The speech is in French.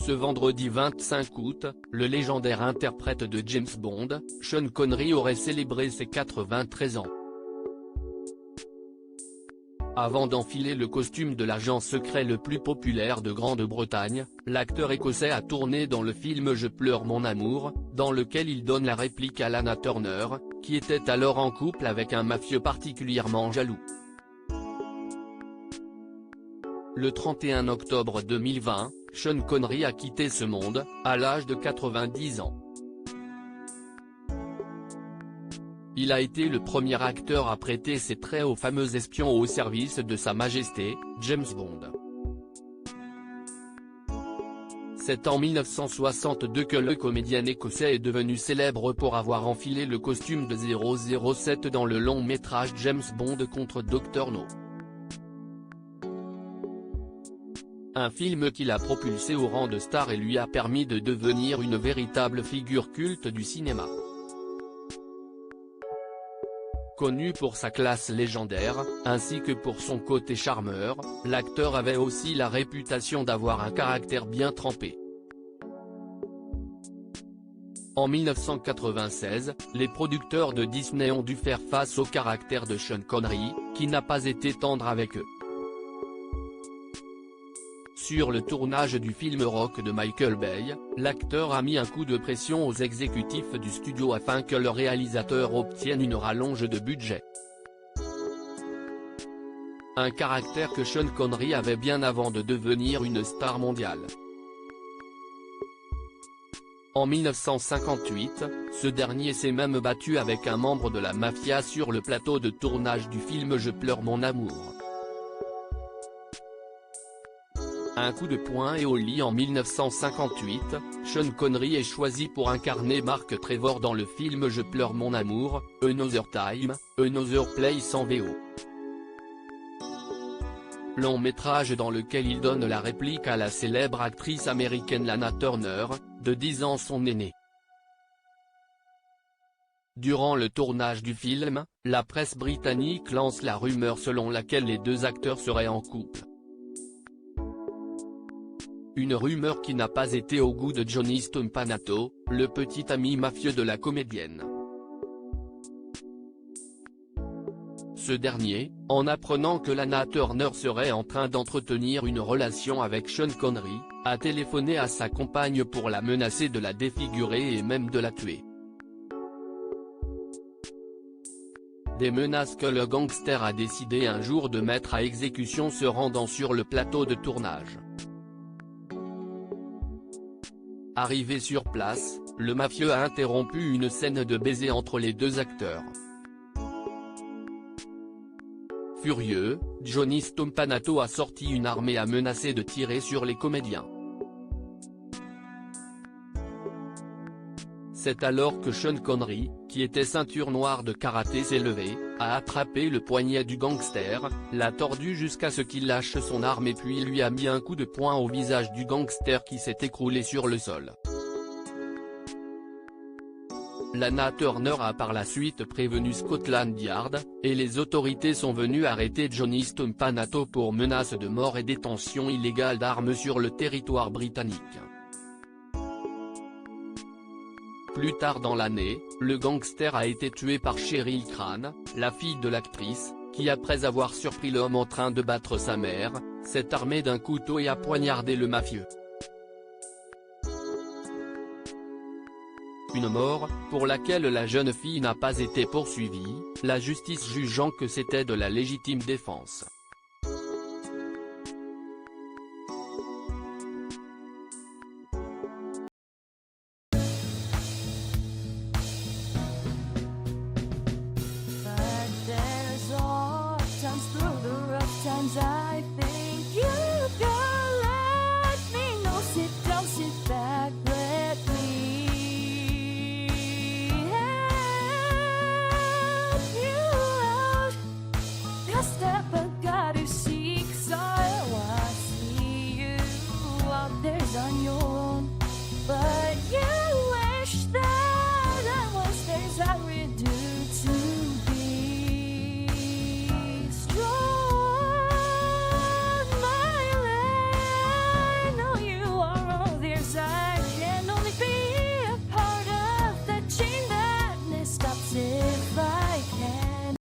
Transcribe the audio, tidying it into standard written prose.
Ce vendredi 25 août, le légendaire interprète de James Bond, Sean Connery aurait célébré ses 93 ans. Avant d'enfiler le costume de l'agent secret le plus populaire de Grande-Bretagne, l'acteur écossais a tourné dans le film Je pleure mon amour, dans lequel il donne la réplique à Lana Turner, qui était alors en couple avec un mafieux particulièrement jaloux. Le 31 octobre 2020, Sean Connery a quitté ce monde, à l'âge de 90 ans. Il a été le premier acteur à prêter ses traits au fameux espion au service de Sa Majesté, James Bond. C'est en 1962 que le comédien écossais est devenu célèbre pour avoir enfilé le costume de 007 dans le long métrage James Bond contre Dr No. Un film qui l'a propulsé au rang de star et lui a permis de devenir une véritable figure culte du cinéma. Connu pour sa classe légendaire, ainsi que pour son côté charmeur, l'acteur avait aussi la réputation d'avoir un caractère bien trempé. En 1996, les producteurs de Disney ont dû faire face au caractère de Sean Connery, qui n'a pas été tendre avec eux. Sur le tournage du film Rock de Michael Bay, l'acteur a mis un coup de pression aux exécutifs du studio afin que le réalisateur obtienne une rallonge de budget. Un caractère que Sean Connery avait bien avant de devenir une star mondiale. En 1958, ce dernier s'est même battu avec un membre de la mafia sur le plateau de tournage du film Je pleure mon amour. Un coup de poing et au lit. En 1958, Sean Connery est choisi pour incarner Mark Trevor dans le film Je pleure mon amour, Another Time, Another Place en VO. Long métrage dans lequel il donne la réplique à la célèbre actrice américaine Lana Turner, de 10 ans son aînée. Durant le tournage du film, la presse britannique lance la rumeur selon laquelle les deux acteurs seraient en couple. Une rumeur qui n'a pas été au goût de Johnny Stompanato, le petit ami mafieux de la comédienne. Ce dernier, en apprenant que Lana Turner serait en train d'entretenir une relation avec Sean Connery, a téléphoné à sa compagne pour la menacer de la défigurer et même de la tuer. Des menaces que le gangster a décidé un jour de mettre à exécution se rendant sur le plateau de tournage. Arrivé sur place, le mafieux a interrompu une scène de baiser entre les deux acteurs. Furieux, Johnny Stompanato a sorti une arme et a menacé de tirer sur les comédiens. C'est alors que Sean Connery, qui était ceinture noire de karaté, s'est levé, a attrapé le poignet du gangster, l'a tordu jusqu'à ce qu'il lâche son arme et puis lui a mis un coup de poing au visage du gangster qui s'est écroulé sur le sol. Lana Turner a par la suite prévenu Scotland Yard, et les autorités sont venues arrêter Johnny Stompanato pour menace de mort et détention illégale d'armes sur le territoire britannique. Plus tard dans l'année, le gangster a été tué par Cheryl Crane, la fille de l'actrice, qui après avoir surpris l'homme en train de battre sa mère, s'est armé d'un couteau et a poignardé le mafieux. Une mort, pour laquelle la jeune fille n'a pas été poursuivie, la justice jugeant que c'était de la légitime défense.